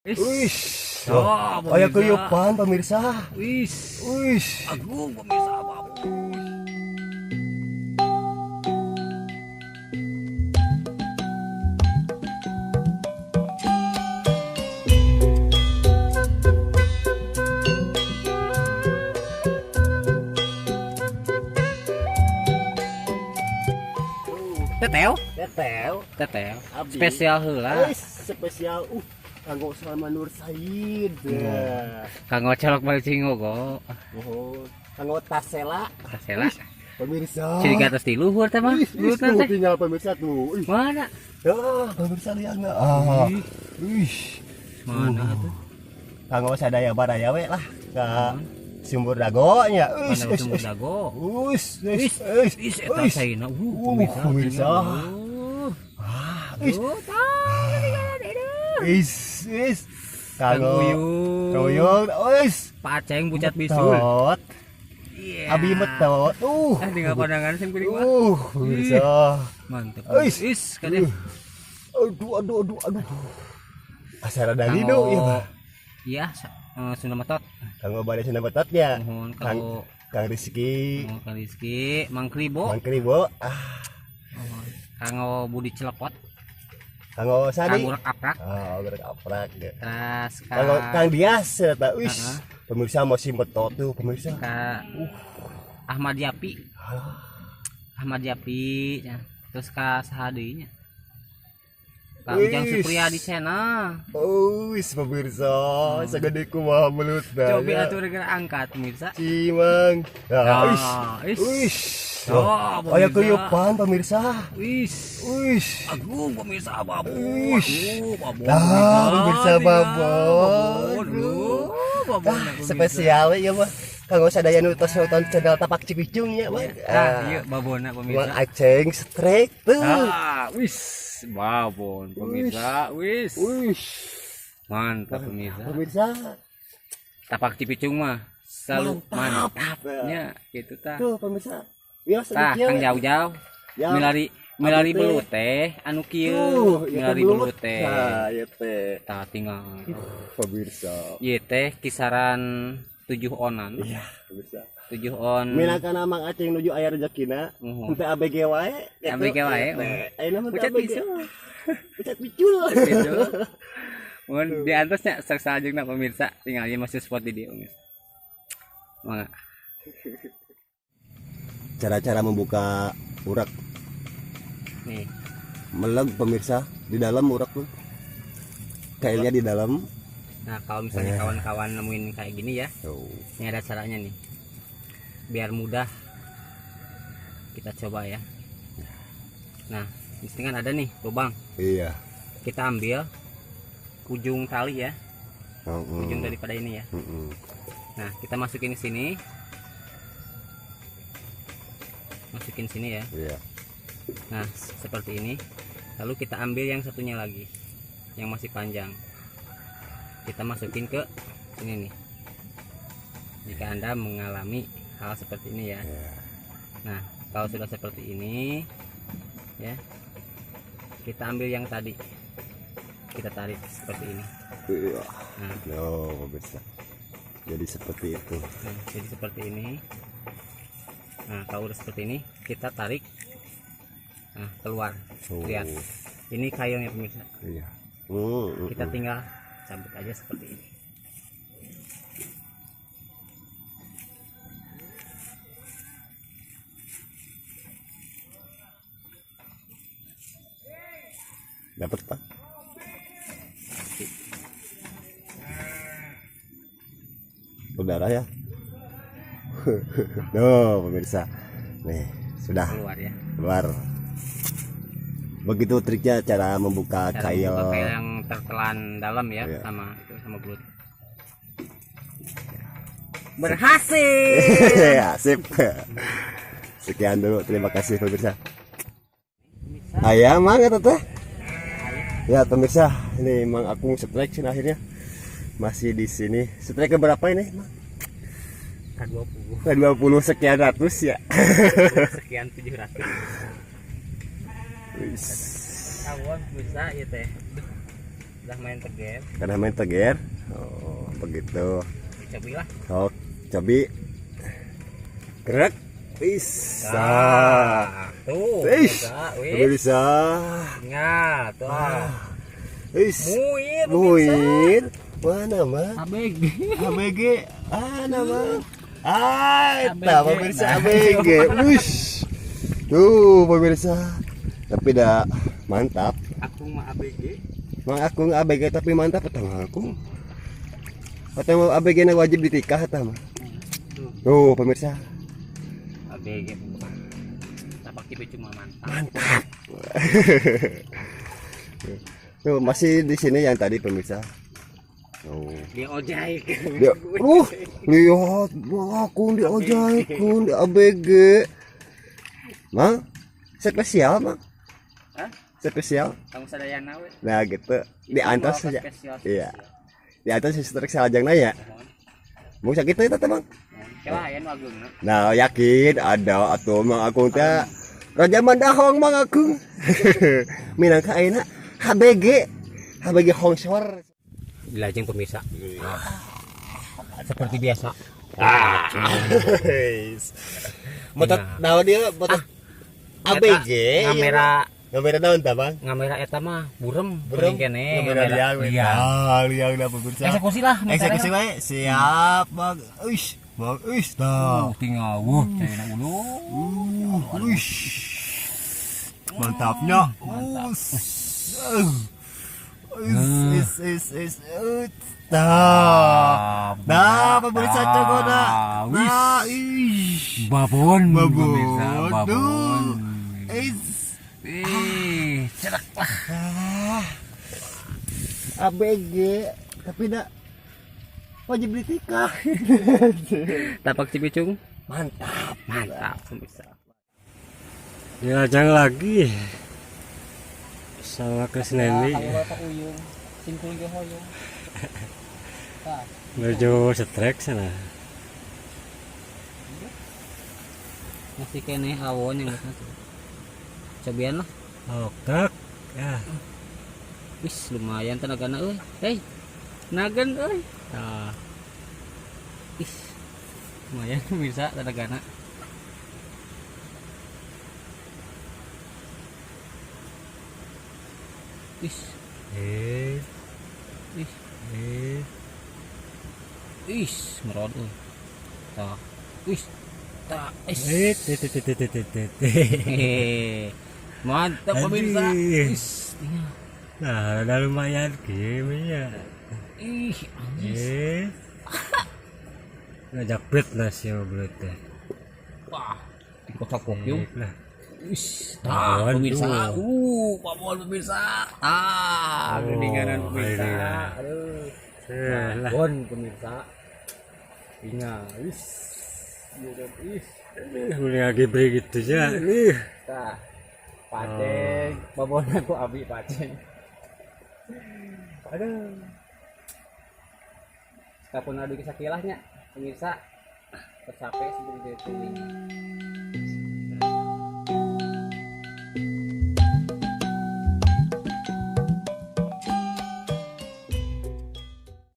Wih. Oh, Kayak kuyupan pemirsa. Wih. Wih. Agung pemirsa babu. Teteo, Tetel. Abdi. spesial heula. Wih, spesial. Kanggo Salman Nur Said. Kanggo colok balik cingo go. Kanggo Tasela. Tasela. Pemirsa. Ciri atas di luhur teh mah. Luhur Tuh, teh. tinggal pemirsa tuh. Mana? Pemirsa lihat nggak? Wih. Mana tuh? Kanggo sadaya badaya we lah. Sumber dagonya. Mana sumber dago? Wis. Eta saina. Pemirsa. Wis. Kanggo Kuyung. Wis. Paceng bucat bisul. Tot. Iya. Abi metot. Tinggal pandangan sing kuring mah. Pemirsa. Mantep. Wis. Kadeh. Aduh. Asal ada dino ya, Pak. Iya, Sunda Metot. Kanggo bade Sunda Metot ya. Mohon kanggo Kang Rizky. Kang Rizky, Mang Kribo. Mangkribo. Kanggo Budi Cilepot. Kanggo Sadi. Kanggo Rekaprak. Gerak aprak. Terus Kang Dias eta. Wis. Pemirsa masih metot tuh pemirsa. Ka Ahmad Yapi. Ahmad Yapi ya. Terus ka sahadinya. Ka Ujang Supriyadi Sena. Wis pemirsa, sagede kumaha melutna. Coba atuh gara angkat pemirsa. Cimang. Wis. Kayak kuyupan pemirsa. Wis. Agung pemirsa babu. Pemirsa babon. Spesial ya mah. Kanggo sadaya nu tos nonton channel Tapak Cipicung ya mah. Iya babona pemirsa. Mang Aceng strek tuh. Wis babon pemirsa. Wis. Mantap pemirsa. Pemirsa. Tapak Cipicung mah selalu mantap. Ya, gitu tah. Tuh pemirsa. Ya Tah Kang Jauh-jauh. Milari belut teh anu kieu. Milari belut teh. Nah, ya teh. Tah tinggal. Pemirsa. Ieu teh kisaran 7 onan. Iya, pemirsa. 7 on. Minakana Mang Aceng nuju aya rezekina. Teu ABG wae. ABG wae. Ayeuna mah Pucat ABG. bisul. Pucat bicul. Mun di atasnya sajengna pemirsa tinggal ieu masih spot di dieu pemirsa. Mangga. Cara-cara membuka urak. Nih. Meleg pemirsa di dalam urak tuh. Kailnya di dalam. Nah, kalau misalnya kawan-kawan nemuin kayak gini ya. Ini ada caranya nih. Biar mudah kita coba ya. Nah, di sini kan ada nih lubang. Iya. Kita ambil ujung tali ya. Ujung daripada ini ya. Nah, kita masukin ke sini. Masukin sini ya. Iya. Nah, seperti ini. Lalu kita ambil yang satunya lagi. Yang masih panjang. Kita masukin ke sini nih. Jika Anda mengalami hal seperti ini ya. Nah, kalau sudah seperti ini ya, kita ambil yang tadi, kita tarik seperti ini. Nah, pemirsa. Jadi seperti itu. Nah, jadi seperti ini. Nah, kalau udah seperti ini, kita tarik. Nah, keluar. Lihat. Ini kailnya pemirsa. Iya. Kita tinggal cabut aja seperti ini. Dapat Pak. Udara ya. Tuh pemirsa. Nih sudah Keluar ya. Keluar. Begitu triknya cara membuka kail. Kail yang tertelan dalam ya, Iya. sama belut. Berhasil. Ya, sip. Sekian dulu, terima kasih pemirsa. Ayam mana teh? Ya pemirsa, ini Mang Akung strike sih akhirnya masih di sini. Strike ke berapa ini? K20. K20 sekian ratus ya. Sekian 700. Wis. Kawan bisa ya teh. Udah main teger. Karena main teger. Oh, begitu. Cobilah. Oh, cobi. Gerak. Bisa. Tuh. Wis. Wis. Bisa. Ingat, tuh. Wis. Muit. Muit. Mana mah? ABG. ABG. Mana mah? Ah, ABG. tak pemirsa ABG. Wush. Tuh pemirsa. Tapi dah mantap. Aku mah ABG. Mang aku ABG tapi mantap atau aku? Atau ABG na wajib ditikah atau mah? Tuh pemirsa. ABG. Tapak tipe cuma mantap. Mantap. Tuh masih di sini yang tadi pemirsa. Oh. Dia ojek. Dia, lihat, aku di ojek, di ABG. Mang, spesial mang. Hah? Spesial. Kamu sadayana we. Nah gitu, di atas saja. Spesial. Iya, di atas listrik salajang naya. Mau sakit itu teman. Coba ya nu agung. Nah yakin ada atau mang aku teh Raja Mandahong mang aku. Minangka ayeuna HBG, HBG Hongsor. Dilajeng pemirsa. Seperti biasa. Motot naon dia motot ABG. Kamera naon tah bang? Ngamera eta mah burem kene. Kamera liang. Liang na pemirsa. Eksekusi lah. Eksekusi wae. Siap bang. Uish, bang. Uish tah. Tinggal cina ulu. Uish. Mantapnya. Nah, pemirsa coba nah, babon, babon. Cerak lah. ABG, tapi dak wajib ditikah. Tapak Cipicung, mantap pemirsa. Diajang lagi sama Kesneni Simpul ge hoyong. menuju setrek sana. Masih kene awon yang gitu. Cobian lah. Okak ya Wis lumayan tenagana euy. Hei. Nagan euy. Tah. Ih. Lumayan bisa tenagana. Wis. Wis merod euy. Tah. Wis. Tah. Mantap pemirsa. Wis. nah udah lumayan gamenya. Ih, anjir. Ngajak bet lah sih belut teh. Wah, dikocok yuk. Lah Wis, tah pemirsa. Pamol pemirsa. Tah, geninganan pemirsa. Aduh. lah Bon pemirsa. Ingat, wis. boleh lagi beri gitu ya nih. Tah. Paceng, babon aku abi paceng. Aduh. Kapun adu kisah kilahnya, pemirsa. Tercapai seperti itu.